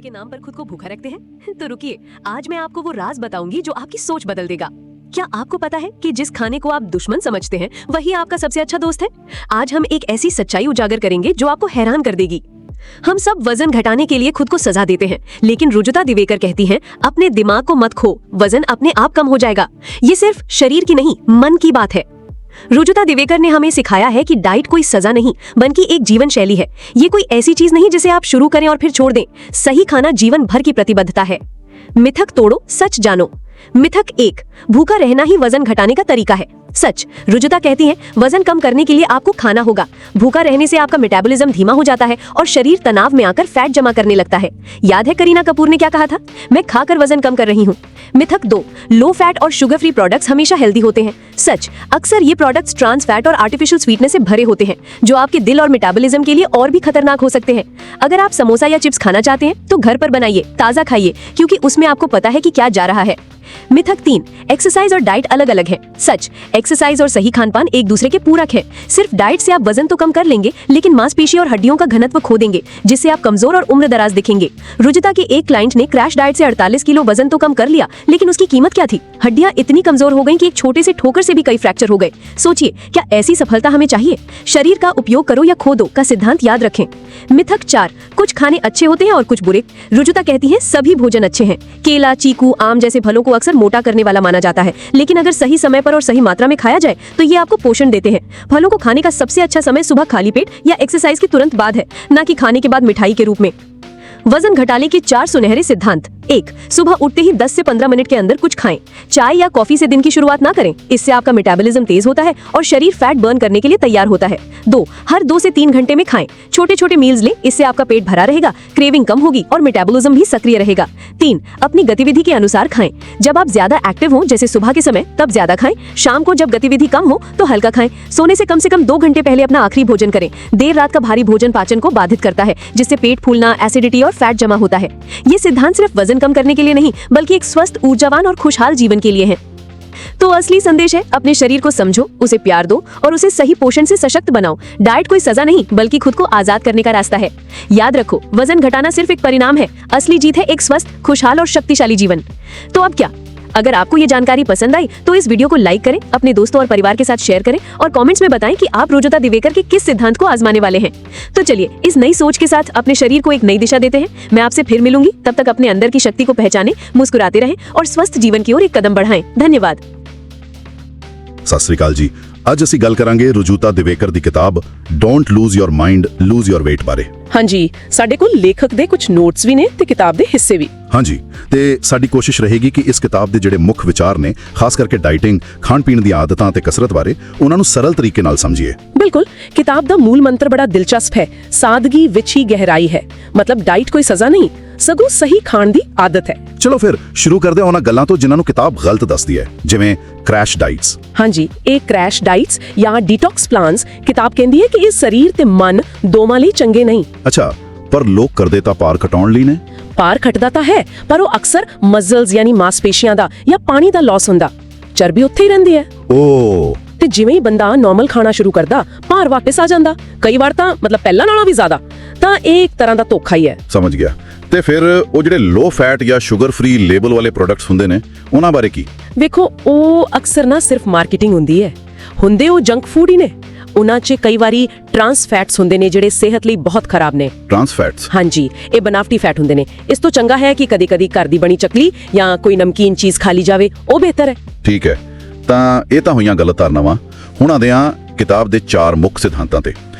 के नाम पर खुद को भूखा रखते हैं? तो रुकिए, आज मैं आपको वो राज बताऊंगी जो आपकी सोच बदल देगा। क्या आपको पता है कि जिस खाने को आप दुश्मन समझते हैं वही आपका सबसे अच्छा दोस्त है? आज हम एक ऐसी सच्चाई उजागर करेंगे जो आपको हैरान कर देगी। हम सब वजन घटाने के लिए खुद को सजा देते हैं, लेकिन रुजुता दिवेकर कहती हैं, अपने दिमाग को मत खो, वजन अपने आप कम हो जाएगा। ये सिर्फ शरीर की नहीं, मन की बात है। रुजुता दिवेकर ने हमें सिखाया है कि डाइट कोई सजा नहीं, बल्कि एक जीवन शैली है। ये कोई ऐसी चीज नहीं जिसे आप शुरू करें और फिर छोड़ दें। सही खाना जीवन भर की प्रतिबद्धता है। मिथक तोड़ो, सच जानो। मिथक 1, भूखा रहना ही वजन घटाने का तरीका है। सच, रुजुता कहती है, वजन कम करने के लिए आपको खाना होगा। भूखा रहने से आपका मेटाबॉलिज्म धीमा हो जाता है और शरीर तनाव में आकर फैट जमा करने लगता है। याद है करीना कपूर ने क्या कहा था? मैं खाकर वजन कम कर रही हूँ। मिथक 2, लो फैट और शुगर फ्री प्रोडक्ट्स हमेशा हेल्दी होते हैं। सच, अक्सर ये प्रोडक्ट्स ट्रांस फैट और आर्टिफिशियल स्वीटनेस से भरे होते हैं, जो आपके दिल और मेटाबॉलिज्म के लिए और भी खतरनाक हो सकते हैं। अगर आप समोसा या चिप्स खाना चाहते हैं तो घर पर बनाइए, ताज़ा खाइए, क्योंकि उसमें आपको पता है कि क्या जा रहा है। मिथक 3, एक्सरसाइज और डाइट अलग अलग है। सच, एक्सरसाइज और सही खानपान एक दूसरे के पूरक है। सिर्फ डाइट से आप वजन तो कम कर लेंगे, लेकिन मांसपेशी और हड्डियों का घनत्व खो देंगे, जिससे आप कमजोर और उम्र दराज दिखेंगे। रुजुता के एक क्लाइंट ने क्रैश डाइट से 48 किलो वजन तो कम कर लिया, लेकिन उसकी कीमत क्या थी? हड्डियां इतनी कमजोर हो गईं कि एक छोटे से ठोकर से भी कई फ्रैक्चर हो गए। सोचिए, क्या ऐसी सफलता हमें चाहिए? शरीर का उपयोग करो या खो दो का सिद्धांत याद रखें। मिथक 4, कुछ खाने अच्छे होते हैं और कुछ बुरे। रुजुता कहती है, सभी भोजन अच्छे हैं। केला, चीकू, आम जैसे फलों को अक्सर मोटा करने वाला माना जाता है, लेकिन अगर सही समय पर और सही मात्रा में खाया जाए तो ये आपको पोषण देते हैं। फलों को खाने का सबसे अच्छा समय सुबह खाली पेट या एक्सरसाइज के तुरंत बाद है, ना कि खाने के बाद मिठाई के रूप में। वजन घटाने के 4 सुनहरे सिद्धांत। 1, सुबह उठते ही 10 से 15 मिनट के अंदर कुछ खाएं। चाय या कॉफी से दिन की शुरुआत ना करें, इससे आपका मेटाबॉलिज्म तेज होता है और शरीर फैट बर्न करने के लिए तैयार होता है। 2, हर 2 से 3 घंटे में खाएं। छोटे छोटे मील्स लें, इससे आपका पेट भरा रहेगा, क्रेविंग कम होगी और मेटाबॉलिज्म भी सक्रिय रहेगा। 3, अपनी गतिविधि के अनुसार खाएं। जब आप ज्यादा एक्टिव हो, जैसे सुबह के समय, तब ज्यादा खाएं। शाम को जब गतिविधि कम हो तो हल्का खाएं। सोने से कम 2 घंटे पहले अपना आखिरी भोजन करें। देर रात का भारी भोजन पाचन को बाधित करता है, जिससे पेट फूलना, एसिडिटी और फैट जमा होता है। ये सिद्धांत सिर्फ वजन कम करने के लिए नहीं, बल्कि एक स्वस्थ, ऊर्जावान और खुशहाल जीवन के लिए है। तो असली संदेश है, अपने शरीर को समझो, उसे प्यार दो और उसे सही पोषण से सशक्त बनाओ। डाइट कोई सजा नहीं, बल्कि खुद को आजाद करने का रास्ता है। याद रखो, वजन घटाना सिर्फ एक परिणाम है, असली जीत है एक स्वस्थ, खुशहाल और शक्तिशाली जीवन। तो अब क्या? अगर आपको ये जानकारी पसंद आई तो इस वीडियो को लाइक करें, अपने दोस्तों और परिवार के साथ शेयर करें और कमेंट्स में बताएं कि आप रुजुता दिवेकर के किस सिद्धांत को आजमाने वाले हैं। तो चलिए, इस नई सोच के साथ अपने शरीर को एक नई दिशा देते हैं। मैं आपसे फिर मिलूंगी, तब तक अपने अंदर की शक्ति को पहचानें, मुस्कुराते रहें और स्वस्थ जीवन की ओर एक कदम बढ़ाएं। धन्यवाद। सत श्री अकाल जी। ਅੱਜ ਅਸੀਂ ਗੱਲ ਕਰਾਂਗੇ ਰੁਜੂਤਾ ਦਿਵੇਕਰ ਦੀ ਕਿਤਾਬ don't lose your mind lose your weight ਬਾਰੇ। ਹਾਂਜੀ, ਸਾਡੇ ਕੋਲ ਲੇਖਕ ਦੇ ਕੁਝ ਨੋਟਸ ਵੀ ਨੇ ਤੇ ਕਿਤਾਬ ਦੇ ਹਿੱਸੇ ਵੀ। ਹਾਂਜੀ, ਤੇ ਸਾਡੀ ਕੋਸ਼ਿਸ਼ ਰਹੇਗੀ ਕਿ ਇਸ ਕਿਤਾਬ ਦੇ ਜਿਹੜੇ ਮੁੱਖ ਵਿਚਾਰ ਨੇ, ਖਾਸ ਕਰਕੇ ਡਾਈਟਿੰਗ, ਖਾਣ ਪੀਣ ਦੀਆਂ ਆਦਤਾਂ ਤੇ ਕਸਰਤ ਬਾਰੇ, ਉਹਨਾਂ ਨੂੰ ਸਰਲ ਤਰੀਕੇ ਨਾਲ ਸਮਝੀਏ। ਬਿਲਕੁਲ, ਕਿਤਾਬ ਦਾ ਮੂਲ ਮੰਤਰ ਬੜਾ ਦਿਲਚਸਪ ਹੈ, ਸਾਦਗੀ ਵਿੱਚ ਹੀ ਗਹਿਰਾਈ ਹੈ। ਮਤਲਬ ਡਾਈਟ ਕੋਈ ਸਜ਼ਾ ਨਹੀਂ, ਸਗੋਂ ਸਹੀ ਖਾਣ ਦੀ ਆਦਤ ਹੈ। ਚਲੋ ਫਿਰ ਸ਼ੁਰੂ ਕਰਦੇ ਹਾਂ ਉਹਨਾਂ ਗੱਲਾਂ ਤੋਂ ਜਿਨ੍ਹਾਂ ਨੂੰ ਕਿਤਾਬ ਗਲਤ ਦੱਸਦੀ ਹੈ, ਜਿਵੇਂ ਕ੍ਰੈਸ਼ ਡਾਈਟਸ। ਹਾਂਜੀ, ਇਹ ਕ੍ਰੈਸ਼ ਡਾਈਟਸ ਜਾਂ ਡੀਟੌਕਸ ਪਲਾਨਸ ਕਿਤਾਬ ਕਹਿੰਦੀ ਹੈ ਕਿ ਇਹ ਸਰੀਰ ਤੇ ਮਨ ਦੋਵਾਂ ਲਈ ਚੰਗੇ ਨਹੀਂ। ਅੱਛਾ, ਪਰ ਲੋਕ ਕਰਦੇ ਤਾਂ ਭਾਰ ਘਟਾਉਣ ਲਈ ਨੇ। ਭਾਰ ਘਟਦਾ ਤਾਂ ਹੈ, ਪਰ ਉਹ ਅਕਸਰ ਮਸਲਸ ਯਾਨੀ ਮਾਸਪੇਸ਼ੀਆਂ ਦਾ ਜਾਂ ਪਾਣੀ ਦਾ ਲਾਸ ਹੁੰਦਾ। ਚਰਬੀ ਉੱਥੇ ਹੀ ਰਹਿੰਦੀ ਹੈ। ਓ, ਤੇ ਜਿਵੇਂ ਹੀ ਬੰਦਾ ਨਾਰਮਲ ਖਾਣਾ ਸ਼ੁਰੂ ਕਰਦਾ, ਭਾਰ ਵਾਪਸ ਆ ਜਾਂਦਾ, ਕਈ ਵਾਰ ਤਾਂ ਮਤਲਬ ਪਹਿਲਾਂ ਨਾਲੋਂ ਵੀ ਜ਼ਿਆਦਾ। ਤਾਂ ਇਹ ਇੱਕ ਤਰ੍ਹਾਂ ਦਾ ਧੋਖਾ ਹੀ ਹੈ। ਸਮਝ ਗਿਆ। ਤੇ ਫਿਰ ਉਹ ਜਿਹੜੇ ਲੋ ਫੈਟ ਜਾਂ ਸ਼ੂਗਰ ਫ੍ਰੀ ਲੇਬਲ ਵਾਲੇ ਪ੍ਰੋਡਕਟਸ ਹੁੰਦੇ ਨੇ, ਉਹਨਾਂ ਬਾਰੇ ਕੀ? ਵੇਖੋ, ਉਹ ਅਕਸਰ ਨਾ ਸਿਰਫ ਮਾਰਕੀਟਿੰਗ ਹੁੰਦੀ ਹੈ। ਹੁੰਦੇ ਉਹ ਜੰਕ ਫੂਡ ਹੀ ਨੇ। ਉਹਨਾਂ 'ਚ ਕਈ ਵਾਰੀ ਟਰਾਂਸ ਫੈਟਸ ਹੁੰਦੇ ਨੇ ਜਿਹੜੇ ਸਿਹਤ ਲਈ ਬਹੁਤ ਖਰਾਬ ਨੇ। Trans fats? ਹਾਂਜੀ, ਇਹ ਬਨਾਵਟੀ ਫੈਟ ਹੁੰਦੇ ਨੇ। ਇਸ ਤੋਂ ਚੰਗਾ ਹੈ ਕਿ ਕਦੀ-ਕਦੀ ਘਰ ਦੀ ਬਣੀ ਚੱਕਲੀ ਜਾਂ ਕੋਈ ਨਮਕੀਨ ਚੀਜ਼ ਖਾ ਲਈ ਜਾਵੇ, ਉਹ ਬਿਹਤਰ ਹੈ। ਠੀਕ ਹੈ, ਤਾਂ ਇਹ ਤਾਂ ਹੋਈਆਂ ਗਲਤ ਧਾਰਨਾਵਾਂ। ਹੁਣ ਆਉਂਦੇ ਹਾਂ ਕਿਤਾਬ ਦੇ 4 ਮੁੱਖ ਸਿਧਾਂਤਾਂ ਤੇ।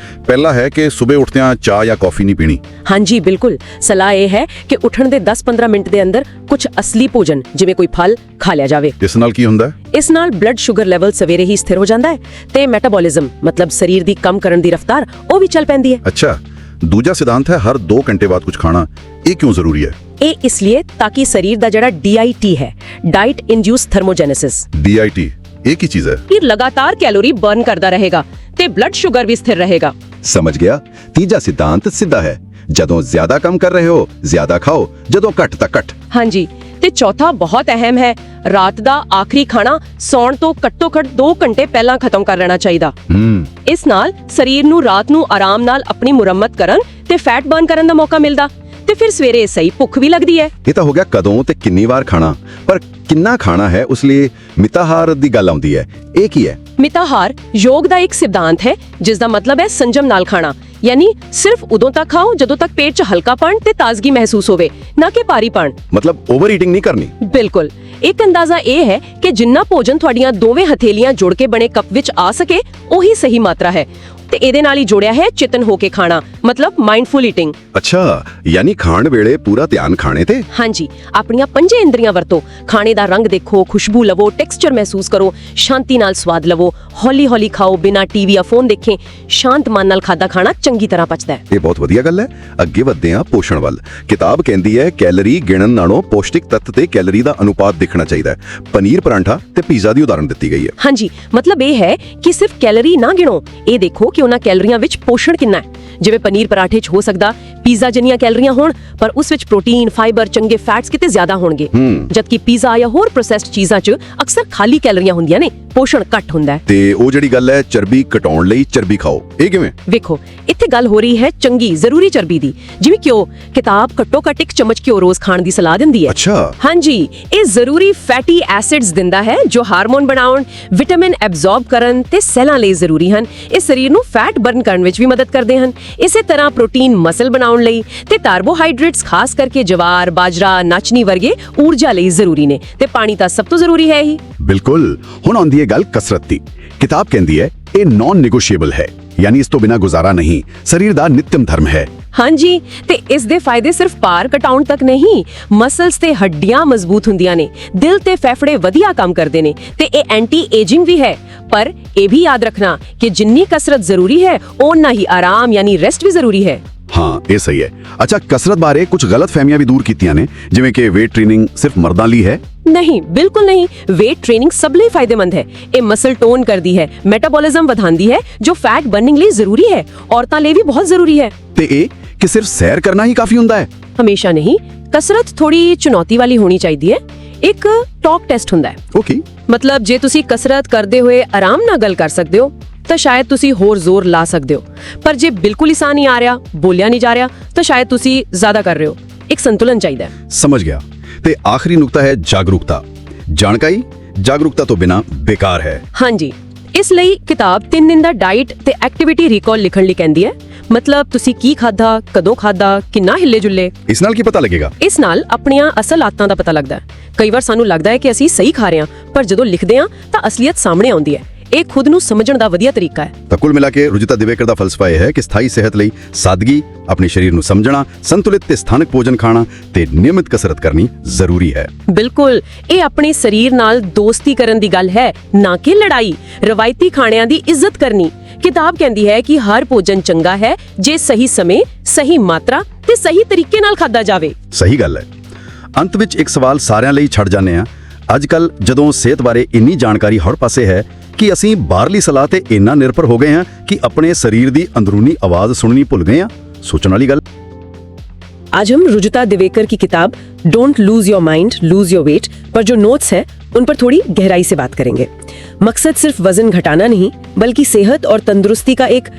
ਪਹਿਲਾ ਹੈ ਕਿ ਸਵੇਰ ਉੱਠਦਿਆਂ ਚਾਹ ਜਾਂ ਕੌਫੀ ਨਹੀਂ ਪੀਣੀ। ਹਾਂਜੀ, ਬਿਲਕੁਲ। ਸਲਾਹ ਇਹ ਹੈ ਕਿ ਉੱਠਣ ਦੇ 10-15 ਮਿੰਟ ਦੇ ਅੰਦਰ ਕੁਝ ਅਸਲੀ ਭੋਜਨ ਜਿਵੇਂ ਕੋਈ ਫਲ ਖਾ ਲਿਆ ਜਾਵੇ। ਇਸ ਨਾਲ ਕੀ ਹੁੰਦਾ? ਇਸ ਨਾਲ ਬਲੱਡ ਸ਼ੂਗਰ ਲੈਵਲ ਸਵੇਰੇ ਹੀ ਸਥਿਰ ਹੋ ਜਾਂਦਾ ਹੈ ਤੇ ਮੈਟਾਬੋਲਿਜ਼ਮ ਮਤਲਬ ਸਰੀਰ ਦੀ ਕੰਮ ਕਰਨ ਦੀ ਰਫ਼ਤਾਰ ਉਹ ਵੀ ਚੱਲ ਪੈਂਦੀ ਹੈ। ਅੱਛਾ, ਦੂਜਾ ਸਿਧਾਂਤ ਹੈ ਹਰ 2 ਘੰਟੇ ਬਾਅਦ ਕੁਝ ਖਾਣਾ। ਇਹ ਕਿਉਂ ਜ਼ਰੂਰੀ ਹੈ? ਇਹ ਇਸ ਲਈ ਤਾਂ ਕਿ ਸਰੀਰ ਦਾ ਜਿਹੜਾ DIT ਹੈ, ਡਾਈਟ ਇੰਡਿਊਸ ਥਰਮੋਜੈਨੇਸਿਸ। DIT ਇਹ ਕੀ ਚੀਜ਼ ਹੈ? ਇਹ ਲਗਾਤਾਰ ਕੈਲੋਰੀ ਬਰਨ ਕਰਦਾ ਰਹੇਗਾ ਤੇ ਬਲੱਡ ਸ਼ੂਗਰ ਵੀ ਸਥਿਰ ਰਹੇਗਾ। ਸਮਝ ਗਿਆ। ਤੀਜਾ ਸਿਧਾਂਤ ਸਿੱਧਾ ਹੈ, ਜਦੋਂ ਜ਼ਿਆਦਾ ਕੰਮ ਕਰ ਰਹੇ ਹੋ ਜ਼ਿਆਦਾ ਖਾਓ, ਜਦੋਂ ਘੱਟ ਤਾਂ ਘੱਟ। ਹਾਂਜੀ, ਤੇ ਚੌਥਾ ਬਹੁਤ ਅਹਿਮ ਹੈ, ਰਾਤ ਦਾ ਆਖਰੀ ਖਾਣਾ ਸੌਣ ਤੋਂ ਘੱਟੋ-ਘੱਟ 2 ਘੰਟੇ ਪਹਿਲਾਂ ਖਤਮ ਕਰ ਲੈਣਾ ਚਾਹੀਦਾ। ਇਸ ਨਾਲ ਸਰੀਰ ਨੂੰ ਰਾਤ ਨੂੰ ਆਰਾਮ ਨਾਲ ਆਪਣੀ ਮੁਰੰਮਤ ਕਰਨ ਤੇ ਫੈਟ ਬਰਨ ਕਰਨ ਦਾ ਮੌਕਾ ਮਿਲਦਾ। ਤੇ ਫਿਰ ਸਵੇਰੇ ਸਹੀ ਭੁੱਖ ਵੀ ਲੱਗਦੀ ਹੈ। ਇਹ ਤਾਂ ਹੋ ਗਿਆ ਕਦੋਂ ਤੇ ਕਿੰਨੀ ਵਾਰ ਖਾਣਾ, ਪਰ ਕਿੰਨਾ ਖਾਣਾ ਹੈ ਉਸ ਲਈ ਮਿਤਾਹਾਰ ਦੀ ਗੱਲ ਆਉਂਦੀ ਹੈ। ਇਹ ਕੀ ਹੈ? ਮਿਤਾਹਾਰ ਯੋਗ ਦਾ ਇੱਕ ਸਿਧਾਂਤ ਹੈ ਜਿਸ ਦਾ ਮਤਲਬ ਹੈ ਸੰਜਮ ਨਾਲ ਖਾਣਾ, ਯਾਨੀ ਸਿਰਫ ਉਦੋਂ ਤੱਕ ਖਾਓ ਜਦੋਂ ਤੱਕ ਪੇਟ 'ਚ ਹਲਕਾਪਣ ਤੇ ਤਾਜ਼ਗੀ ਮਹਿਸੂਸ ਹੋਵੇ, ਨਾ ਕਿ ਭਾਰੀਪਣ। ਮਤਲਬ ਓਵਰ ਈਟਿੰਗ ਨਹੀਂ ਕਰਨੀ। ਬਿਲਕੁਲ। ਇੱਕ ਅੰਦਾਜ਼ਾ ਇਹ ਹੈ ਕਿ ਜਿੰਨਾ ਭੋਜਨ ਤੁਹਾਡੀਆਂ ਦੋਵੇਂ ਹਥੇਲੀਆਂ ਜੁੜ ਕੇ ਬਣੇ ਕੱਪ ਵਿੱਚ ਆ ਸਕੇ ਉਹੀ ਸਹੀ ਮਾਤਰਾ ਹੈ, ਤੇ ਇਹਦੇ ਨਾਲ ਹੀ ਜੋੜਿਆ ਹੈ ਚੇਤਨ ਹੋ ਕੇ ਖਾਣਾ, ਮਤਲਬ ਮਾਈਂਡਫੁਲ ਈਟਿੰਗ। ਅੱਛਾ, ਯਾਨੀ ਖਾਣ ਵੇਲੇ ਪੂਰਾ ਧਿਆਨ ਖਾਣੇ ਤੇ। ਹਾਂਜੀ, ਆਪਣੀਆਂ ਪੰਜੇ ਇੰਦਰੀਆਂ ਵਰਤੋ। ਖਾਣੇ ਦਾ ਰੰਗ ਦੇਖੋ, ਖੁਸ਼ਬੂ ਲਵੋ, ਟੈਕਸਚਰ ਮਹਿਸੂਸ ਕਰੋ, ਸ਼ਾਂਤੀ ਨਾਲ ਸਵਾਦ ਲਵੋ, ਹੌਲੀ-ਹੌਲੀ ਖਾਓ, ਬਿਨਾਂ ਟੀਵੀ ਜਾਂ ਫੋਨ ਦੇਖੇ। ਸ਼ਾਂਤ ਮਨ ਨਾਲ ਖਾਦਾ ਖਾਣਾ ਚੰਗੀ ਤਰ੍ਹਾਂ ਪਚਦਾ ਹੈ। ਇਹ ਬਹੁਤ ਵਧੀਆ ਗੱਲ ਹੈ। ਅੱਗੇ ਵਧਦੇ ਹਾਂ ਪੋਸ਼ਣ ਵੱਲ। ਕਿਤਾਬ ਕਹਿੰਦੀ ਹੈ ਕੈਲੋਰੀ ਗਿਣਨ ਨਾਲੋਂ ਪੌਸ਼ਟਿਕ ਤੱਤ ਤੇ ਕੈਲੋਰੀ ਦਾ ਅਨੁਪਾਤ ਦੇਖਣਾ ਚਾਹੀਦਾ ਹੈ। ਪਨੀਰ ਪਰਾਂਠਾ ਤੇ ਪੀਜ਼ਾ ਦੀ ਉਦਾਹਰਣ ਦਿੱਤੀ ਗਈ ਹੈ। ਹਾਂਜੀ, ਮਤਲਬ ਇਹ ਹੈ ਕਿ ਸਿਰਫ ਕੈਲੋਰੀ ਨਾ ਗਿਣੋ, ਇਹ ਦੇਖੋ ਕਿ ਉਹਨਾਂ ਕੈਲੋਰੀਆਂ ਵਿੱਚ ਪੋਸ਼ਣ ਕਿੰਨਾ ਹੈ। ਜਿਵੇਂ ਪਨੀਰ ਪਰਾਠੇ 'ਚ ਹੋ ਸਕਦਾ ਪੀਜ਼ਾ ਜਿੰਨੀਆਂ ਕੈਲੋਰੀਆਂ ਹੋਣ, ਪਰ ਉਸ ਵਿੱਚ ਪ੍ਰੋਟੀਨ, ਫਾਈਬਰ, ਚੰਗੇ ਫੈਟਸ ਕਿਤੇ ਜ਼ਿਆਦਾ ਹੋਣਗੇ, ਜਦਕਿ ਪੀਜ਼ਾ ਜਾਂ ਹੋਰ ਪ੍ਰੋਸੈਸਡ ਚੀਜ਼ਾਂ 'ਚ ਅਕਸਰ ਖਾਲੀ ਕੈਲੋਰੀਆਂ ਹੁੰਦੀਆਂ ਨੇ, ਪੋਸ਼ਣ ਘੱਟ ਹੁੰਦਾ ਹੈ। ਤੇ ਉਹ ਜਿਹੜੀ ਗੱਲ ਹੈ ਚਰਬੀ ਘਟਾਉਣ ਲਈ ਚਰਬੀ ਖਾਓ, ਇਹ ਕਿਵੇਂ? ਵੇਖੋ, ਇੱਥੇ ਗੱਲ ਹੋ ਰਹੀ ਹੈ ਚੰਗੀ ਜ਼ਰੂਰੀ ਚਰਬੀ ਦੀ, ਜਿਵੇਂ ਘਿਓ। ਕਿਤਾਬ ਘੱਟੋ ਘੱਟ 1 ਚਮਚ ਘਿਓ ਰੋਜ਼ ਖਾਣ ਦੀ ਸਲਾਹ ਦਿੰਦੀ ਹੈ। ਅੱਛਾ। ਹਾਂਜੀ, ਇਹ ਜ਼ਰੂਰੀ ਫੈਟੀ ਐਸਿਡਸ ਦਿੰਦਾ ਹੈ ਜੋ ਹਾਰਮੋਨ ਬਣਾਉਣ, ਵਿਟਾਮਿਨ ਐਬਜ਼ੌਰਬ ਕਰਨ ਤੇ ਸੈੱਲਾਂ ਲਈ ਜ਼ਰੂਰੀ ਹਨ। ਇਹ ਸਰੀਰ ਨੂੰ ਫੈਟ ਬਰਨ ਕਰਨ ਵਿੱਚ ਵੀ ਮਦਦ ਕਰਦੇ ਹਨ। ਇਸੇ ਤਰ੍ਹਾਂ ਪ੍ਰੋਟੀਨ ਮਸਲ ਬਣਾਉਣ ਲਈ ਤੇ ਕਾਰਬੋਹਾਈਡਰੇਟਸ ਖਾਸ ਕਰਕੇ ਜਵਾਰ, ਬਾਜਰਾ, ਨਾਚਨੀ ਵਰਗੇ ਊਰਜਾ ਲਈ ਜ਼ਰੂਰੀ ਨੇ, ਤੇ ਪਾਣੀ ਤਾਂ ਸਭ ਤੋਂ ਜ਼ਰੂਰੀ ਹੈ ਹੀ। ਬਿਲਕੁਲ। ਹੁਣ ਆਉਂਦੀ ਹੈ ਗੱਲ ਕਸਰਤ ਦੀ। ਕਿਤਾਬ ਕਹਿੰਦੀ ਹੈ ਇਹ ਨਾਨ ਨੈਗੋਸ਼ੀਏਬਲ ਹੈ, ਯਾਨੀ ਇਸ ਤੋਂ ਬਿਨਾਂ ਗੁਜ਼ਾਰਾ ਨਹੀਂ, ਸਰੀਰ ਦਾ ਨਿਤਮ ਧਰਮ ਹੈ। ਹਾਂਜੀ, ਤੇ ਇਸ ਦੇ ਫਾਇਦੇ ਸਿਰਫ ਭਾਰ ਘਟਾਉਣ ਤੱਕ ਨਹੀਂ, ਮਸਲਸ ਤੇ ਹੱਡੀਆਂ ਮਜ਼ਬੂਤ ਹੁੰਦੀਆਂ ਨੇ, ਦਿਲ ਤੇ ਫੇਫੜੇ ਵਧੀਆ ਕੰਮ ਕਰਦੇ ਨੇ, ਤੇ ਇਹ ਐਂਟੀ ਏਜਿੰਗ ਵੀ ਹੈ। ਪਰ ਇਹ ਵੀ ਯਾਦ ਰੱਖਣਾ ਕਿ ਜਿੰਨੀ ਕਸਰਤ ਜ਼ਰੂਰੀ ਹੈ ਓਨਾ ਹੀ ਆਰਾਮ ਯਾਨੀ ਰੈਸਟ ਵੀ ਜ਼ਰੂਰੀ ਹੈ। ਹਾਂ, ਇਹ ਸਹੀ ਹੈ। ਅੱਛਾ, ਕਸਰਤ ਬਾਰੇ ਕੁਝ ਗਲਤਫਹਿਮੀਆਂ ਵੀ ਦੂਰ ਕੀਤੀਆਂ ਨੇ, ਜਿਵੇਂ ਕਿ weight ਟ੍ਰੇਨਿੰਗ ਸਿਰਫ ਮਰਦਾਂ ਲਈ ਹੈ। ਨਹੀਂ, ਬਿਲਕੁਲ ਨਹੀਂ। weight ਟ੍ਰੇਨਿੰਗ ਸਭ ਲਈ ਫਾਇਦੇਮੰਦ ਹੈ। ਇਹ ਮਸਲ ਟੋਨ ਕਰਦੀ ਹੈ, ਮੈਟਾਬੋਲਿਜ਼ਮ ਵਧਾਉਂਦੀ ਹੈ, ਜੋ ਫੈਟ ਬਰਨਿੰਗ ਲਈ ਜ਼ਰੂਰੀ ਹੈ। ਔਰਤਾਂ ਲਈ ਵੀ ਬਹੁਤ ਜ਼ਰੂਰੀ ਹੈ। ਤੇ ਇਹ ਕਿ ਸਿਰਫ ਸੈਰ ਕਰਨਾ ਹੀ ਕਾਫੀ ਹੁੰਦਾ ਹੈ? ਹਮੇਸ਼ਾ ਨਹੀਂ, ਕਸਰਤ ਥੋੜੀ ਚੁਣੌਤੀ ਵਾਲੀ ਹੋਣੀ ਚਾਹੀਦੀ ਹੈ। ਇੱਕ ਟਾਕ ਟੈਸਟ ਹੁੰਦਾ ਹੈ। ਓਕੇ। ਮਤਲਬ ਜੇ ਤੁਸੀਂ ਕਸਰਤ ਕਰਦੇ ਹੋਏ ਆਰਾਮ ਨਾਲ ਗੱਲ ਕਰ ਸਕਦੇ ਹੋ ਤਾਂ ਸ਼ਾਇਦ ਤੁਸੀਂ ਹੋਰ ਜ਼ੋਰ ਲਾ ਸਕਦੇ ਹੋ, ਪਰ ਜੇ ਬਿਲਕੁਲ ਹੀ ਸਾਹ ਨਹੀਂ ਆ ਰਿਹਾ, ਬੋਲਿਆ ਨਹੀਂ ਜਾ ਰਿਹਾ, ਤਾਂ ਸ਼ਾਇਦ ਤੁਸੀਂ ਜ਼ਿਆਦਾ ਕਰ ਰਹੇ ਹੋ। ਇੱਕ ਸੰਤੁਲਨ ਚਾਹੀਦਾ ਹੈ। ਸਮਝ ਗਿਆ। ਤੇ ਆਖਰੀ ਨੁਕਤਾ ਹੈ ਜਾਗਰੂਕਤਾ। ਜਾਣਕਾਰੀ ਜਾਗਰੂਕਤਾ ਤੋਂ ਬਿਨਾ ਬੇਕਾਰ ਹੈ। ਹਾਂਜੀ, ਇਸ ਲਈ ਕਿਤਾਬ 3 ਦਿਨ ਦਾ ਡਾਈਟ ਤੇ ਐਕਟੀਵਿਟੀ ਰਿਕਾਲ ਲਿਖਣ ਲਈ ਕਹਿੰਦੀ ਹੈ। ਮਤਲਬ ਤੁਸੀਂ ਕੀ ਖਾਦਾ, ਕਦੋਂ ਖਾਦਾ, ਕਿੰਨਾ ਹਿੱਲੇ ਜੁੱਲੇ। ਇਸ ਨਾਲ ਕੀ ਪਤਾ ਲੱਗੇਗਾ? ਇਸ ਨਾਲ ਆਪਣੀਆਂ ਅਸਲ ਆਦਤਾਂ ਦਾ ਪਤਾ ਲੱਗਦਾ ਹੈ। ਕਈ ਵਾਰ ਸਾਨੂੰ ਲੱਗਦਾ ਹੈ ਕਿ ਅਸੀਂ ਸਹੀ ਖਾ ਰਹੇ ਹਾਂ, ਪਰ ਜਦੋਂ ਲਿਖਦੇ ਹਾਂ ਤਾਂ ਅਸਲੀਅਤ ਸਾਹਮਣੇ ਆਉਂਦੀ ਹੈ। ਇਹ ਖੁਦ ਨੂੰ ਸਮਝਣ ਦਾ ਵਧੀਆ ਤਰੀਕਾ ਹੈ। ਤਾਂ ਕੁੱਲ ਮਿਲਾ ਕੇ ਰੁਜਿਤਾ ਦਿਵੇਕਰ ਦਾ ਫਲਸਫਾ ਇਹ ਹੈ ਕਿ ਸਥਾਈ ਸਿਹਤ ਲਈ ਸਾਦਗੀ, ਆਪਣੇ ਸਰੀਰ ਨੂੰ ਸਮਝਣਾ, ਸੰਤੁਲਿਤ ਤੇ ਸਥਾਨਕ ਭੋਜਨ ਖਾਣਾ ਤੇ ਨਿਯਮਿਤ ਕਸਰਤ ਕਰਨੀ ਜ਼ਰੂਰੀ ਹੈ। ਬਿਲਕੁਲ, ਇਹ ਆਪਣੇ ਸਰੀਰ ਨਾਲ ਦੋਸਤੀ ਕਰਨ ਦੀ ਗੱਲ ਹੈ, ਨਾ ਕਿ ਲੜਾਈ। ਰਵਾਇਤੀ ਖਾਣਿਆਂ ਦੀ ਇੱਜ਼ਤ ਕਰਨੀ। ਕਿਤਾਬ ਕਹਿੰਦੀ ਹੈ ਕਿ ਹਰ ਭੋਜਨ ਚੰਗਾ ਹੈ ਜੇ ਸਹੀ ਸਮੇਂ, ਸਹੀ ਮਾਤਰਾ ਤੇ ਸਹੀ ਤਰੀਕੇ ਨਾਲ ਖਾਦਾ ਜਾਵੇ। ਸਹੀ ਗੱਲ ਹੈ। ਅੰਤ ਵਿੱਚ ਇੱਕ ਸਵਾਲ ਸਾਰਿਆਂ ਲਈ ਛੱਡ ਜਾਂਦੇ ਆ। ਅੱਜ ਕੱਲ ਜਦੋਂ ਸਿਹਤ ਬਾਰੇ ਇੰਨੀ ਜਾਣਕਾਰੀ ਹਰ ਪਾਸੇ ਹੈ ਕਿ ਅਸੀਂ ਬਾਹਰਲੀ ਸਲਾਹ ਤੇ ਇੰਨਾ ਨਿਰਭਰ ਹੋ ਗਏ ਹਾਂ ਕਿ ਆਪਣੇ ਸਰੀਰ ਦੀ ਅੰਦਰੂਨੀ ਆਵਾਜ਼ ਸੁਣਨੀ ਭੁੱਲ गए हैं। सोचने वाली गल। आज हम रुजुता दिवेकर की किताब don't lose your mind lose your weight पर जो नोट्स है उन पर थोड़ी गहराई से बात करेंगे। मकसद सिर्फ वजन घटाना नहीं बल्कि सेहत और तंदुरुस्ती का एक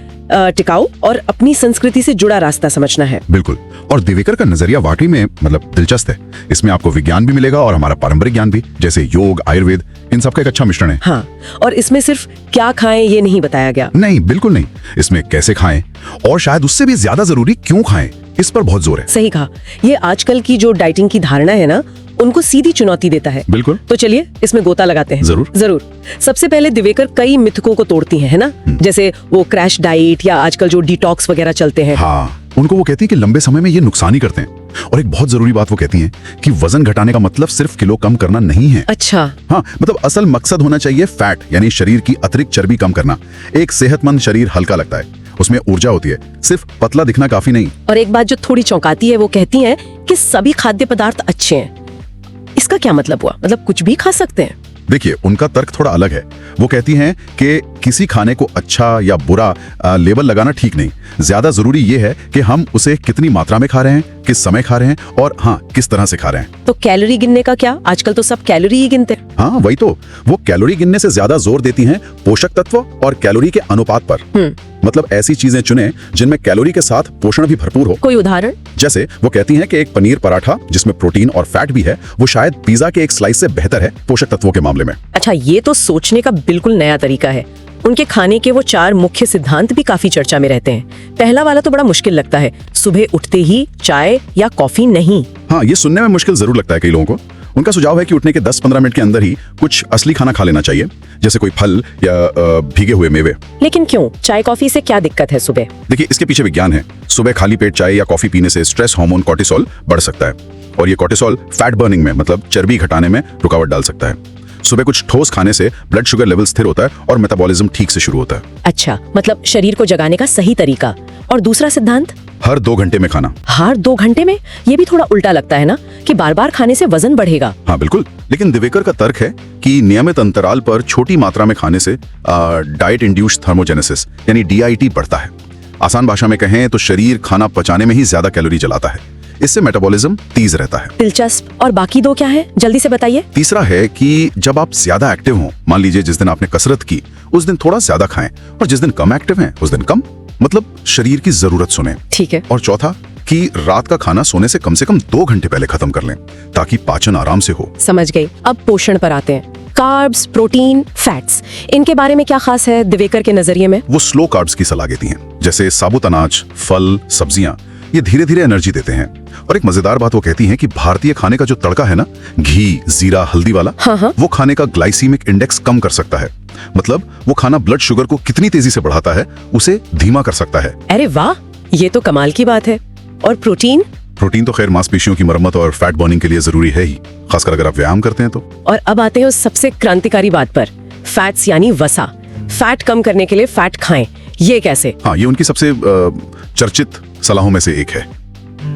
टिकाऊ और अपनी संस्कृति से जुड़ा रास्ता समझना है। बिल्कुल, और दिवेकर का नजरिया वाकई में मतलब दिलचस्प है। इसमें आपको विज्ञान भी मिलेगा और हमारा पारंपरिक ज्ञान भी, जैसे योग, आयुर्वेद, इन सब का एक अच्छा मिश्रण है। हाँ, और इसमें सिर्फ क्या खाएं ये नहीं बताया गया। नहीं, बिल्कुल नहीं। इसमें कैसे खाएं और शायद उससे भी ज्यादा जरूरी क्यों खाएं, इस पर बहुत जोर है। सही कहा। ये आजकल की जो डाइटिंग की धारणा है ना, उनको सीधी चुनौती देता है। बिल्कुल। तो चलिए इसमें गोता लगाते हैं। जरूर। सबसे पहले दिवेकर कई मिथकों को तोड़ती है ना, जैसे वो क्रैश डाइट या आजकल जो डिटॉक्स वगैरह चलते हैं। हाँ, उनको वो कहती है कि लंबे समय में ये नुकसान ही करते हैं। और एक बहुत जरूरी बात वो कहती हैं कि वजन घटाने का मतलब सिर्फ किलो कम करना नहीं है। अच्छा। हाँ, मतलब असल मकसद होना चाहिए फैट यानी शरीर की अतिरिक्त चर्बी कम करना। एक सेहतमंद शरीर हल्का लगता है, उसमें ऊर्जा होती है, सिर्फ पतला दिखना काफी नहीं। और एक बात जो थोड़ी चौंकाती है, वो कहती हैं कि सभी खाद्य पदार्थ अच्छे हैं। इसका क्या मतलब हुआ? मतलब कुछ भी खा सकते हैं? देखिए, उनका तर्क थोड़ा अलग है। वो कहती हैं कि किसी खाने को अच्छा या बुरा लेबल लगाना ठीक नहीं। ज्यादा जरूरी ये है कि हम उसे कितनी मात्रा में खा रहे हैं, किस समय खा रहे हैं और हाँ, किस तरह से खा रहे हैं। तो कैलोरी गिनने का क्या? आजकल तो सब कैलोरी ही गिनते हैं। हाँ, वही तो। वो कैलोरी गिनने से ज्यादा जोर देती हैं पोषक तत्व और कैलोरी के अनुपात पर। मतलब ऐसी चीजें चुनें जिनमें कैलोरी के साथ पोषण भी भरपूर हो। कोई उदाहरण? जैसे वो कहती हैं कि एक पनीर पराठा जिसमें प्रोटीन और फैट भी है वो शायद पिज्जा के एक स्लाइस से बेहतर है पोषक तत्वों के मामले में। अच्छा, ये तो सोचने का बिल्कुल नया तरीका है। उनके खाने के वो 4 मुख्य सिद्धांत भी काफी चर्चा में रहते हैं। पहला वाला तो बड़ा मुश्किल लगता है, सुबह उठते ही चाय या कॉफी नहीं। हाँ, ये सुनने में मुश्किल जरूर लगता है कई लोगों को। उनका सुझाव है कि उठने के 10-15 मिनट के अंदर ही कुछ असली खाना खा लेना चाहिए, जैसे कोई फल या भीगे हुए मेवे। लेकिन क्यों? चाय कॉफी से क्या दिक्कत है सुबह? देखिए, इसके पीछे विज्ञान है। सुबह खाली पेट चाय या कॉफी पीने से स्ट्रेस हार्मोन कॉर्टिसोल बढ़ सकता है और ये कॉर्टिसोल फैट बर्निंग में मतलब चर्बी घटाने में रुकावट डाल सकता है। सुबह कुछ ठोस खाने से ब्लड शुगर लेवल स्थिर होता है और मेटाबॉलिज्म ठीक से शुरू होता है। अच्छा, मतलब शरीर को जगाने का सही तरीका। और दूसरा सिद्धांत? हर 2 घंटे में खाना। हर 2 घंटे में? ये भी थोड़ा उल्टा लगता है ना, कि बार बार खाने से वजन बढ़ेगा। हाँ बिल्कुल, लेकिन दिवेकर का तर्क है कि नियमित अंतराल पर छोटी मात्रा में खाने से डाइट इंड्यूस्ड थर्मोजेनेसिस यानी DIT बढ़ता है। आसान भाषा में कहें तो शरीर खाना पचाने में ही ज्यादा कैलोरी जलाता है, इससे मेटाबॉलिज्म तेज रहता है। दिलचस्प। और बाकी 2 क्या है, जल्दी से बताइए। तीसरा है कि जब आप ज्यादा एक्टिव हो, मान लीजिए जिस दिन आपने कसरत की उस दिन थोड़ा ज्यादा खाएं और जिस दिन कम एक्टिव हैं उस दिन कम, मतलब शरीर की जरूरत सुने। ठीक है। और चौथा कि रात का खाना सोने से कम 2 घंटे पहले खत्म कर लें ताकि पाचन आराम से हो। समझ गई। अब पोषण पर आते हैं। कार्ब्स, प्रोटीन, फैट्स, इनके बारे में क्या खास है दिवेकर के नजरिए में? वो स्लो कार्ब्स की सलाह देती हैं, जैसे साबुत अनाज, फल, सब्जियां, ये धीरे धीरे एनर्जी देते हैं। और एक मजेदार बात वो कहती हैं कि भारतीय खाने का जो तड़का है ना, घी, जीरा, हल्दी वाला, हाँ। वो खाने का ग्लाइसीमिक इंडेक्स कम कर सकता है। मतलब वो खाना ब्लड शुगर को कितनी तेजी से बढ़ाता है उसे धीमा कर सकता है। अरे वाह, ये तो कमाल की बात है। और प्रोटीन? प्रोटीन तो खैर मांसपेशियों की मरम्मत और फैट बर्निंग के लिए जरूरी है ही, खासकर अगर आप व्यायाम करते हैं तो। और अब आते हैं उस सबसे क्रांतिकारी बात पर, फैट्स यानी वसा। फैट कम करने के लिए फैट खाएं, ये कैसे? हाँ, ये उनकी सबसे चर्चित सलाहों में से एक है।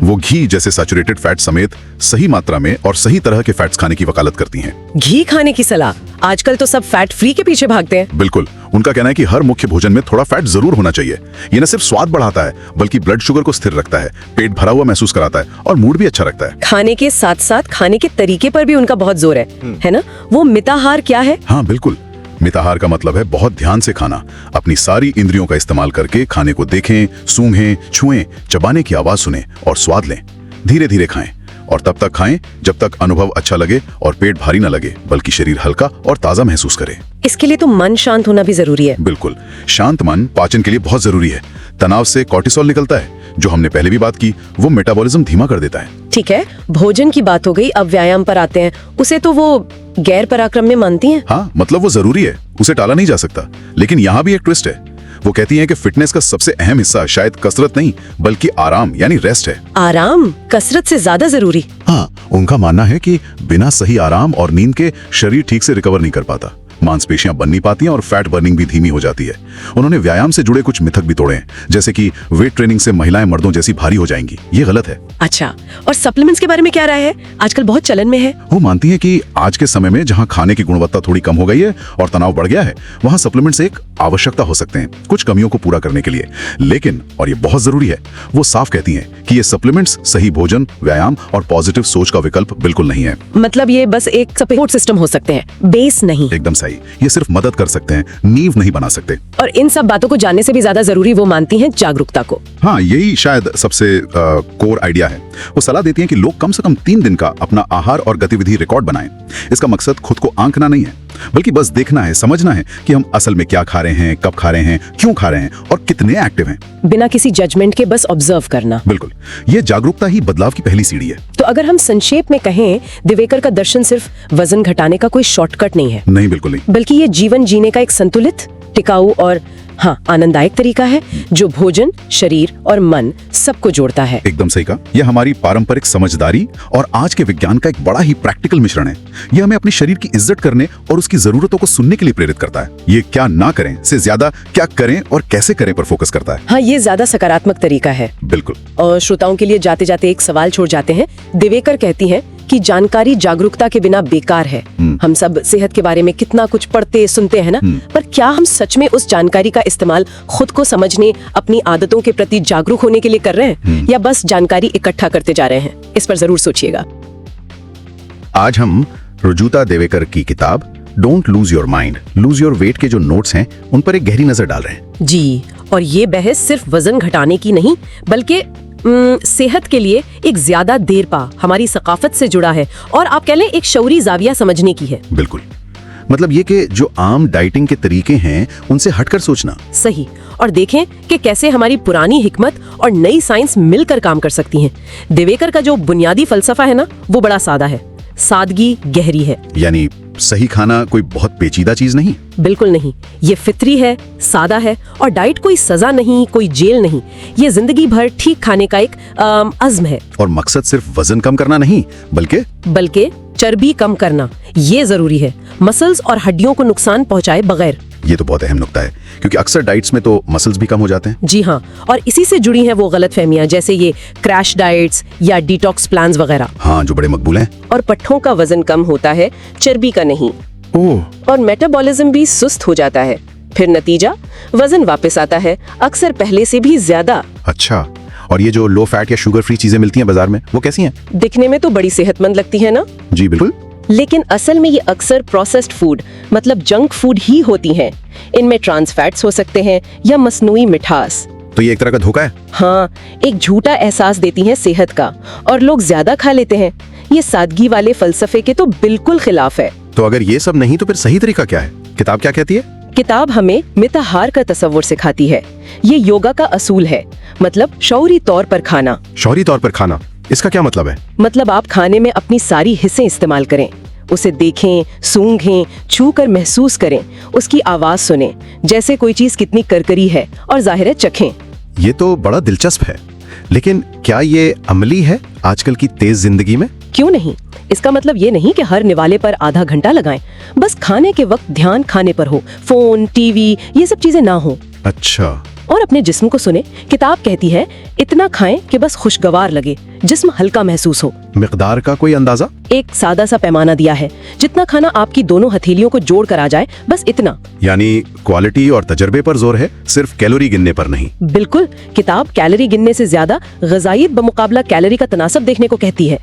वो घी जैसे सैचुरेटेड फैट समेत सही मात्रा में और सही तरह के फैट्स खाने की वकालत करती हैं। घी खाने की सलाह? आजकल तो सब फैट फ्री के पीछे भागते हैं। बिल्कुल, उनका कहना है कि हर मुख्य भोजन में थोड़ा फैट जरूर होना चाहिए। ये न सिर्फ स्वाद बढ़ाता है बल्कि ब्लड शुगर को स्थिर रखता है, पेट भरा हुआ महसूस कराता है और मूड भी अच्छा रखता है। खाने के साथ साथ खाने के तरीके पर भी उनका बहुत जोर है ना? वो मिताहार क्या है? हाँ बिल्कुल, मिताहार का मतलब है बहुत ध्यान से खाना, अपनी सारी इंद्रियों का इस्तेमाल करके खाने को देखें, सूंघें, छुएं, चबाने की आवाज सुनें और स्वाद लें। धीरे धीरे खाएं और तब तक खाएं जब तक अनुभव अच्छा लगे और पेट भारी न लगे, बल्कि शरीर हल्का और ताजा महसूस करे। इसके लिए तो मन शांत होना भी जरूरी है। बिल्कुल, शांत मन पाचन के लिए बहुत जरूरी है। तनाव से कॉर्टिसोल निकलता है, जो हमने पहले भी बात की, वो मेटाबॉलिज्म धीमा कर देता है। ठीक है, भोजन की बात हो गई, अब व्यायाम पर आते हैं। उसे तो वो गैर पराक्रम में मानती हैं। हाँ, मतलब वो जरूरी है, उसे टाला नहीं जा सकता। लेकिन यहाँ भी एक ट्विस्ट है। वो कहती हैं कि फिटनेस का सबसे अहम हिस्सा शायद कसरत नहीं बल्कि आराम यानी रेस्ट है। आराम कसरत से ज्यादा जरूरी? हाँ, उनका मानना है कि बिना सही आराम और नींद के शरीर ठीक से रिकवर नहीं कर पाता, मांसपेशियां बन नहीं पाती हैं और फैट बर्निंग भी धीमी हो जाती है। उन्होंने व्यायाम से जुड़े कुछ मिथक भी तोड़े हैं, जैसे कि वेट ट्रेनिंग से महिलाएं मर्दों जैसी भारी हो जाएंगी। ये गलत है। अच्छा, और सप्लीमेंट्स के बारे में क्या राय है? आजकल बहुत चलन में है। वो मानती हैं कि आज के समय में जहां खाने की गुणवत्ता थोड़ी कम हो गई है और तनाव बढ़ गया है, वहां सप्लीमेंट्स एक आवश्यकता हो सकते हैं कुछ कमियों को पूरा करने के लिए। लेकिन, और ये बहुत जरूरी है, वो साफ कहती हैं कि ये सप्लीमेंट्स सही भोजन, व्यायाम और पॉजिटिव सोच का विकल्प बिल्कुल नहीं है। मतलब ये बस एक सपोर्ट सिस्टम हो सकते हैं, बेस नहीं। एकदम सही, ये सिर्फ मदद कर सकते हैं, नींव नहीं बना सकते। और इन सब बातों को जानने से भी ज्यादा जरूरी वो मानती हैं जागरूकता को। हाँ, यही शायद सबसे कोर आइडिया है। वो सलाह देती हैं कि लोग कम से कम 3 दिन का अपना आहार और गतिविधि रिकॉर्ड बनाएं। इसका मकसद खुद को आंकना नहीं है, बल्कि बस देखना है, समझना है कि हम असल में क्या खा रहे हैं, कब खा रहे हैं, क्यों खा रहे हैं और कितने एक्टिव हैं। बिना किसी जजमेंट के बस ऑब्जर्व करना। बिल्कुल, ये जागरूकता ही बदलाव की पहली सीढ़ी है। तो अगर हम संक्षेप में कहें, दिवेकर का दर्शन सिर्फ वजन घटाने का कोई शॉर्टकट नहीं है। नहीं, बिल्कुल नहीं। बल्कि ये जीवन जीने का एक संतुलित, टिकाऊ और हाँ आनंददायक तरीका है, जो भोजन, शरीर और मन सबको जोड़ता है। एकदम सही कहा। यह हमारी पारंपरिक समझदारी और आज के विज्ञान का एक बड़ा ही प्रैक्टिकल मिश्रण है। यह हमें अपने शरीर की इज्जत करने और उसकी जरूरतों को सुनने के लिए प्रेरित करता है। ये क्या ना करें से ज्यादा क्या करें और कैसे करें पर फोकस करता है। हाँ, ये ज्यादा सकारात्मक तरीका है। बिल्कुल। और श्रोताओं के लिए जाते जाते एक सवाल छोड़ जाते हैं। दिवेकर कहती हैं कि जानकारी जागरूकता के बिना बेकार है। हम सब सेहत के बारे में कितना कुछ पढ़ते सुनते हैं ना, पर क्या हम सच में उस जानकारी का इस्तेमाल खुद को समझने, अपनी आदतों के प्रति जागरूक होने के लिए कर रहे हैं, या बस जानकारी इकट्ठा करते जा रहे हैं? इस पर जरूर सोचिएगा। आज हम रुजुता दिवेकर की किताब don't lose your mind, lose your weight के जो नोट्स हैं उन पर एक गहरी नजर डाल रहे हैं। जी, और ये बहस सिर्फ वजन घटाने की नहीं बल्कि सेहत के लिए एक ज्यादा देर पा हमारी सकाफत से जुड़ा है और आप कह लें एक शऊरी जाविया समझने की है। बिल्कुल, मतलब ये कि जो आम डाइटिंग के तरीके हैं उनसे हटकर सोचना। सही, और देखें कि कैसे हमारी पुरानी हिकमत और नई साइंस मिलकर काम कर सकती हैं। देवेकर का जो बुनियादी फलसफा है ना, वो बड़ा सादा है, सादगी गहरी है। यानी सही खाना कोई बहुत पेचीदा चीज नहीं। बिल्कुल नहीं, ये फितरी है, सादा है, और डाइट कोई सजा नहीं, कोई जेल नहीं। ये जिंदगी भर ठीक खाने का एक अज़्म है। और मकसद सिर्फ वजन कम करना नहीं बल्कि चर्बी कम करना, ये जरूरी है, मसल्स और हड्डियों को नुकसान पहुंचाए बगैर। ये तो बहुत अहम नुक्ता है, क्योंकि अक्सर डाइट्स में तो मसल्स भी कम हो जाते हैं। जी हाँ, और इसी से जुड़ी हैं वो गलतफहमियां, जैसे ये क्रैश डाइट्स या डिटॉक्स प्लान्स वगैरह। हाँ, जो बड़े मकबूल हैं। और पट्ठों का वजन कम होता है, चर्बी का नहीं। ओह, और मेटाबॉलिज्म भी सुस्त हो जाता है, फिर नतीजा वजन वापस आता है, अक्सर पहले से भी ज्यादा। अच्छा, और ये जो लो फैट या शुगर फ्री चीजें मिलती हैं बाजार में, वो कैसी हैं? दिखने में तो बड़ी सेहतमंद लगती है ना? जी बिल्कुल। लेकिन असल में ये अक्सर प्रोसेस्ड फूड मतलब जंक फूड ही होती हैं। इनमें ट्रांस फैट्स हो सकते हैं या मसनूई मिठास। तो ये एक तरह का धोखा है। हाँ, एक झूठा एहसास देती हैं सेहत का, और लोग ज्यादा खा लेते हैं। ये सादगी वाले फलसफे के तो बिल्कुल खिलाफ है। तो अगर ये सब नहीं तो फिर सही तरीका क्या है? किताब क्या कहती है? किताब हमें मिताहार का तसव्वुर सिखाती है। ये योगा का असूल है, मतलब शौरी तौर पर खाना। शौरी तौर पर खाना, इसका क्या मतलब है? मतलब आप खाने में अपनी सारी हिस्सें इस्तेमाल करें, उसे देखें, सूंघें, छू कर महसूस करें, उसकी आवाज सुनें, जैसे कोई चीज कितनी करकरी है, और जाहिर है चखें। ये तो बड़ा दिलचस्प है, लेकिन क्या ये अमली है आजकल की तेज जिंदगी में? क्यों नहीं? इसका मतलब ये नहीं कि हर निवाले पर आधा घंटा लगाएं, बस खाने के वक्त ध्यान खाने पर हो, फोन, टीवी, ये सब चीजें ना हो। अच्छा, और अपने जिस्म को सुने। किताब कहती है इतना खाएं कि बस खुशगवार लगे, जिस्म हल्का महसूस हो। मिकदार का कोई अंदाजा? एक सादा सा पैमाना दिया है, जितना खाना आपकी दोनों हथेलियों को जोड़ कर आ जाए, बस इतना। यानी क्वालिटी और तजर्बे पर जोर है, सिर्फ कैलोरी गिनने पर नहीं। बिल्कुल, किताब कैलोरी गिनने से ज्यादा ग़िज़ाइयत बमुकाबला कैलोरी का तनासब देखने को कहती है।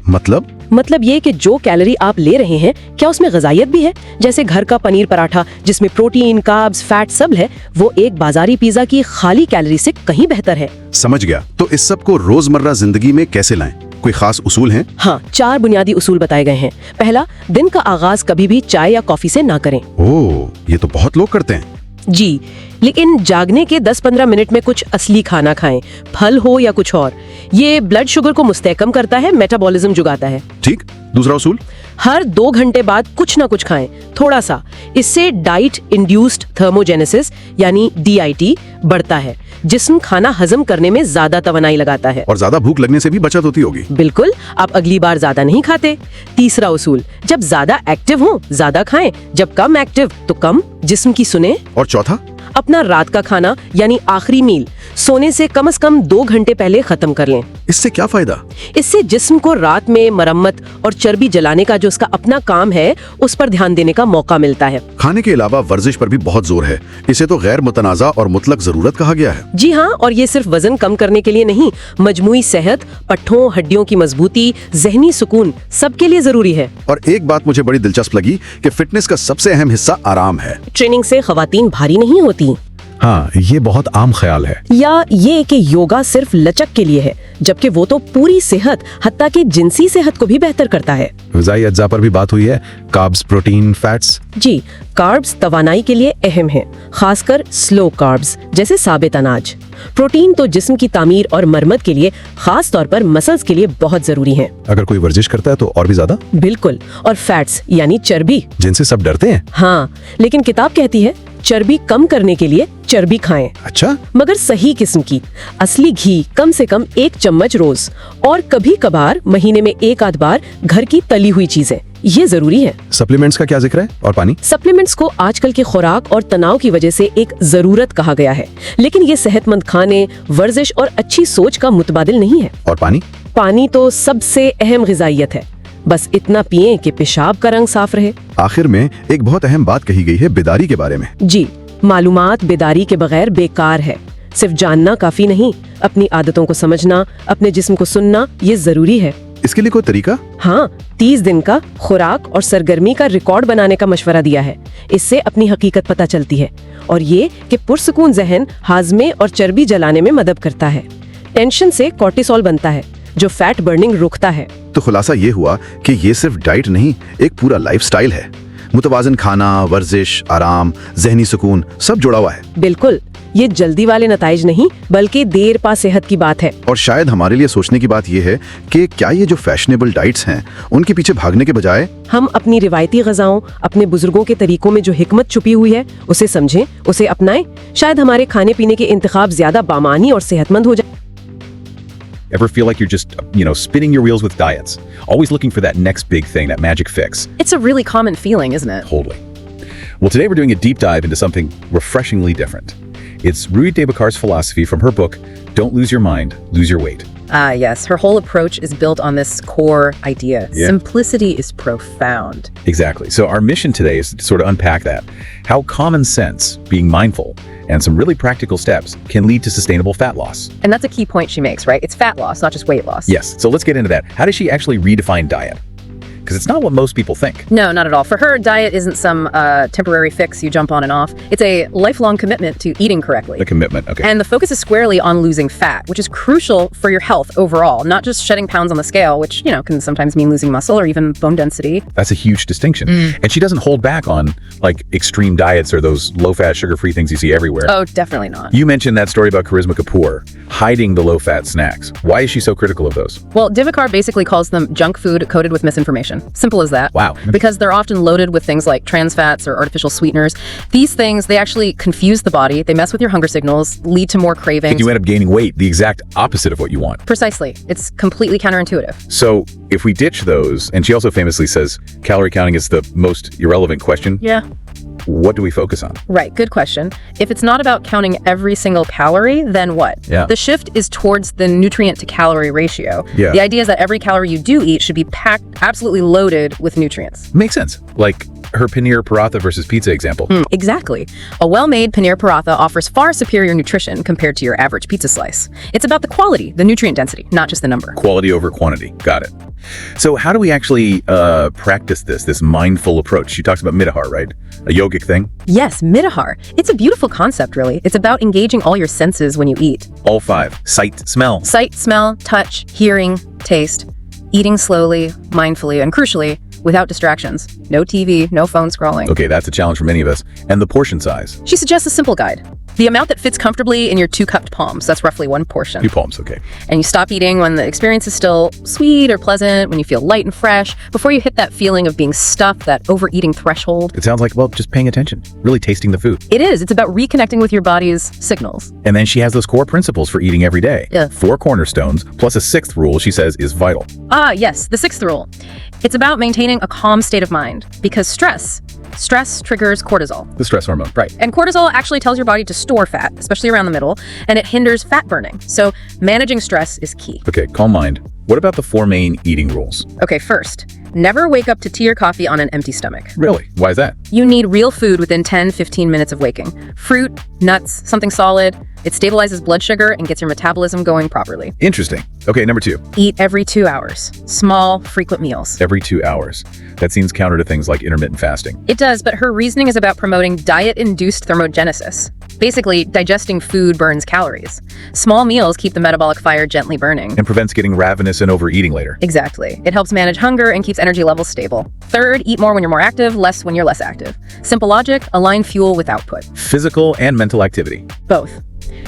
मतलब ये कि जो कैलोरी आप ले रहे हैं, क्या उसमें ग़िज़ाइयत भी है? जैसे घर का पनीर पराठा जिसमें प्रोटीन, कार्ब्स, फैट सब है, वो एक बाजारी पिज्जा की खाली कैलोरी से कहीं बेहतर है। समझ गया। तो इस सब को रोजमर्रा जिंदगी में कैसे लाएं? कोई खास उसूल हैं? हाँ, 4 बुनियादी उसूल बताए गए हैं। पहला, दिन का आगाज कभी भी चाय या कॉफी से ना करें। ओह, ये तो बहुत लोग करते हैं। जी, लेकिन जागने के 10-15 मिनट में कुछ असली खाना खाएं, फल हो या कुछ और। ये ब्लड शुगर को मुस्तहकम करता है, मेटाबॉलिज्म जुगाता है। ठीक। दूसरा उसूल? हर 2 घंटे बाद कुछ ना कुछ खाएं, थोड़ा सा। इससे डाइट इंड्यूस्ड थर्मोजेनेसिस यानी DIT बढ़ता है। जिस्म खाना हजम करने में ज्यादा तवनाई लगाता है, और ज्यादा भूख लगने से भी बचत होती होगी। बिल्कुल, आप अगली बार ज्यादा नहीं खाते। तीसरा उसूल, जब ज्यादा एक्टिव हो ज्यादा खाएं, जब कम एक्टिव तो कम। जिस्म की सुने। और चौथा? अपना रात का खाना यानी आखिरी मील सोने से कम 2 घंटे पहले खत्म कर लें। इससे क्या फायदा? इससे जिस्म को रात में मरम्मत और चर्बी जलाने का जो उसका अपना काम है, उस पर ध्यान देने का मौका मिलता है। खाने के अलावा वर्जिश पर भी बहुत जोर है। इसे तो गैर मुतनाज़ा और मुतलक जरूरत कहा गया है। जी हाँ, और ये सिर्फ वजन कम करने के लिए नहीं, मजमूई सेहत, पट्ठों, हड्डियों की मजबूती, जहनी सुकून, सबके लिए जरूरी है। और एक बात मुझे बड़ी दिलचस्प लगी कि फिटनेस का सबसे अहम हिस्सा आराम है। ट्रेनिंग से खवातीन भारी नहीं होती। हाँ, ये बहुत आम ख्याल है। या ये कि योगा सिर्फ लचक के लिए है, जबकि वो तो पूरी सेहत, हत्ता कि जिनसी सेहत को भी बेहतर करता है। ग़िज़ाई अज्जा पर भी बात हुई है, कार्ब्स, प्रोटीन, फैट्स। जी, कार्ब्स तवानाई के लिए अहम है, खासकर स्लो कार्ब्स जैसे साबित अनाज। प्रोटीन तो जिस्म की तामीर और मरम्मत के लिए, खास तौर पर मसल्स के लिए बहुत जरूरी है। अगर कोई वर्जिश करता है तो और भी ज्यादा। बिल्कुल, और फैट्स यानी चर्बी, जिनसे सब डरते हैं। हाँ, लेकिन किताब कहती है चर्बी कम करने के लिए चर्बी खाएं। अच्छा, मगर सही किस्म की, असली घी, कम से कम 1 चम्मच रोज, और कभी कभार महीने में 1 आध बार घर की तली हुई चीजें, ये जरूरी है। सप्लीमेंट्स का क्या जिक्र है? और पानी? सप्लीमेंट्स को आजकल की खुराक और तनाव की वजह से एक जरूरत कहा गया है, लेकिन ये सेहतमंद खाने, वर्जिश और अच्छी सोच का मुतबादिल नहीं है। और पानी? पानी तो सबसे अहम ग़िज़ाइयत है, बस इतना पिएं कि पेशाब का रंग साफ रहे। आखिर में एक बहुत अहम बात कही गई है बेदारी के बारे में। जी, मालूमात बेदारी के बगैर बेकार है। सिर्फ जानना काफी नहीं, अपनी आदतों को समझना, अपने जिस्म को सुनना, ये जरूरी है। इसके लिए कोई तरीका? हाँ, 30 दिन का खुराक और सरगर्मी का रिकॉर्ड बनाने का मशवरा दिया है। इससे अपनी हकीकत पता चलती है और ये कि पुरसुकून जहन हाजमे और चर्बी जलाने में मदद करता है। टेंशन से कॉर्टिसोल बनता है जो फैट बर्निंग रोकता है। तो खुलासा ये हुआ कि ये सिर्फ डाइट नहीं, एक पूरा लाइफस्टाइल है। मुतवाजन खाना, वर्जिश, आराम, जहनी सुकून सब जुड़ा हुआ है। बिल्कुल, ये जल्दी वाले नताइज नहीं बल्कि देर पा सेहत की बात है। और शायद हमारे लिए सोचने की बात यह है कि क्या ये जो फैशनेबल डाइट्स हैं उनके पीछे भागने के बजाय हम अपनी रिवायती ग़िज़ाओं, अपने बुजुर्गों के तरीकों में जो हिकमत छुपी हुई है उसे समझें, उसे अपनाएं। शायद हमारे खाने पीने के इंतखाब ज्यादा बामानी और सेहतमंद हो जाए। Ever feel like you're just, spinning your wheels with diets, always looking for that next big thing, that magic fix? It's a really common feeling, isn't it? Totally. Well, today we're doing a deep dive into something refreshingly different. It's Rui Debakar's philosophy from her book, Don't Lose Your Mind, Lose Your Weight. Ah, yes. Her whole approach is built on this core idea. Yeah. Simplicity is profound. Exactly. So our mission today is to sort of unpack that. How common sense, being mindful, and some really practical steps can lead to sustainable fat loss. And that's a key point she makes, right? It's fat loss, not just weight loss. Yes. So let's get into that. How does she actually redefine diet? Because it's not what most people think. No, not at all. For her, diet isn't some temporary fix you jump on and off. It's a lifelong commitment to eating correctly. The commitment. Okay. And the focus is squarely on losing fat, which is crucial for your health overall, not just shedding pounds on the scale, which, can sometimes mean losing muscle or even bone density. That's a huge distinction. And she doesn't hold back on like extreme diets or those low-fat, sugar-free things you see everywhere. Oh, definitely not. You mentioned that story about Charisma Kapoor hiding the low-fat snacks. Why is she so critical of those? Well, Divakar basically calls them junk food coated with misinformation. Simple as that. Wow. Because they're often loaded with things like trans fats or artificial sweeteners. These things, they actually confuse the body. They mess with your hunger signals, lead to more cravings. And you end up gaining weight, the exact opposite of what you want. Precisely. It's completely counterintuitive. So if we ditch those, and she also famously says calorie counting is the most irrelevant question. Yeah. What do we focus on? Right. Good question. If it's not about counting every single calorie, then what? Yeah. The shift is towards the nutrient to calorie ratio. Yeah. The idea is that every calorie you do eat should be packed, absolutely loaded with nutrients. Makes sense. Like her paneer paratha versus pizza example. Exactly. A well-made paneer paratha offers far superior nutrition compared to your average pizza slice. It's about the quality, the nutrient density, not just the number. Quality over quantity. Got it. So how do we actually practice this mindful approach? She talks about Midahar, right? A yogic thing? Yes, Midahar. It's a beautiful concept, really. It's about engaging all your senses when you eat. All five. Sight, smell. Sight, smell, touch, hearing, taste. Eating slowly, mindfully, and crucially, without distractions. No TV, no phone scrolling. Okay, that's a challenge for many of us. And the portion size. She suggests a simple guide. The amount that fits comfortably in your 2 cupped palms. That's roughly 1 portion. 2 palms, okay. And you stop eating when the experience is still sweet or pleasant, when you feel light and fresh, before you hit that feeling of being stuffed, that overeating threshold. It sounds like, just paying attention, really tasting the food. It is. It's about reconnecting with your body's signals. And then she has those core principles for eating every day. Yeah. 4 cornerstones, plus a 6th rule she says is vital. Ah, yes, the 6th rule. It's about maintaining a calm state of mind, because stress triggers cortisol. The stress hormone, right. And cortisol actually tells your body to store fat, especially around the middle, and it hinders fat burning. So managing stress is key. Okay, calm mind. What about the 4 main eating rules? Okay, first, never wake up to tea or coffee on an empty stomach. Really? Why is that? You need real food within 10-15 minutes of waking. Fruit, nuts, something solid. It stabilizes blood sugar and gets your metabolism going properly. Interesting. Okay, number 2. Eat every 2 hours. Small, frequent meals. Every 2 hours. That seems counter to things like intermittent fasting. It does, but her reasoning is about promoting diet-induced thermogenesis. Basically, digesting food burns calories. Small meals keep the metabolic fire gently burning. And prevents getting ravenous and overeating later. Exactly. It helps manage hunger and keeps energy levels stable. Third, eat more when you're more active, less when you're less active. Simple logic, align fuel with output. Physical and mental activity. Both.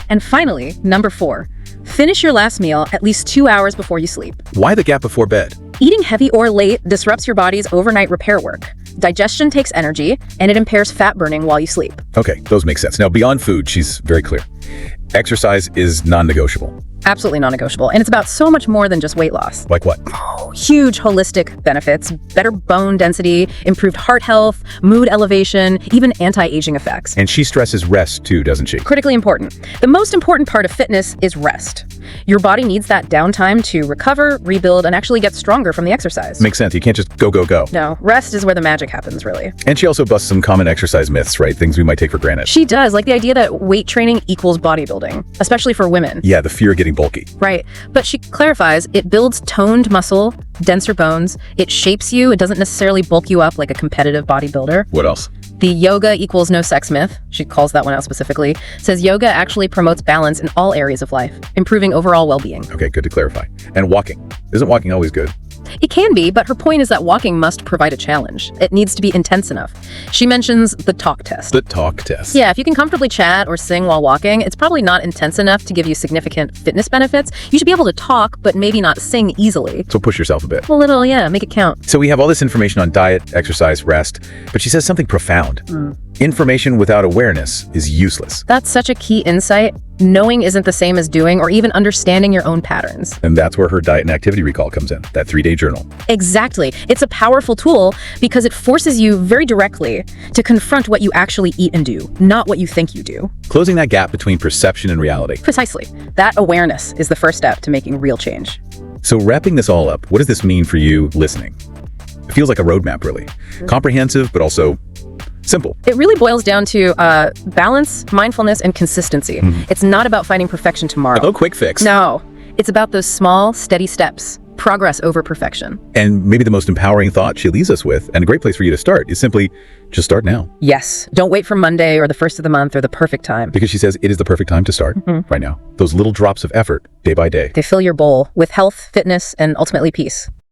And finally, number 4, finish your last meal at least 2 hours before you sleep. Why the gap before bed? Eating heavy or late disrupts your body's overnight repair work. Digestion takes energy, and it impairs fat burning while you sleep. Okay, those make sense. Now, beyond food, she's very clear. Exercise is non-negotiable. Absolutely non-negotiable. And it's about so much more than just weight loss. Like what? Huge holistic benefits, better bone density, improved heart health, mood elevation, even anti-aging effects. And she stresses rest too, doesn't she? Critically important. The most important part of fitness is rest. Your body needs that downtime to recover, rebuild, and actually get stronger from the exercise. Makes sense. You can't just go. No, rest is where the magic happens, really. And she also busts some common exercise myths, right? Things we might take for granted. She does, like the idea that weight training equals equals bodybuilding, especially for women. Yeah, the fear of getting bulky. Right. But she clarifies it builds toned muscle, denser bones, it shapes you, it doesn't necessarily bulk you up like a competitive bodybuilder. What else? The yoga equals no sex myth, she calls that one out specifically, says yoga actually promotes balance in all areas of life, improving overall well-being. Okay, good to clarify. And walking. Isn't walking always good? It can be, but her point is that walking must provide a challenge. It needs to be intense enough. She mentions the talk test. The talk test. Yeah, if you can comfortably chat or sing while walking, it's probably not intense enough to give you significant fitness benefits. You should be able to talk, but maybe not sing easily. So push yourself a bit. A little, yeah, make it count. So we have all this information on diet, exercise, rest, but she says something profound. Information without awareness is useless. That's such a key insight. Knowing isn't the same as doing or even understanding your own patterns. And that's where her diet and activity recall comes in, that 3-day journal. Exactly. It's a powerful tool because it forces you very directly to confront what you actually eat and do, not what you think you do. Closing that gap between perception and reality. Precisely. That awareness is the first step to making real change. So wrapping this all up, what does this mean for you listening? It feels like a roadmap, really. Comprehensive, but also simple. It really boils down to balance, mindfulness, and consistency. It's not about finding perfection tomorrow. No quick fix. No. It's about those small, steady steps. Progress over perfection. And maybe the most empowering thought she leaves us with, and a great place for you to start, is simply just start now. Yes. Don't wait for Monday or the first of the month or the perfect time. Because she says it is the perfect time to start right now. Those little drops of effort, day by day. They fill your bowl with health, fitness, and ultimately peace.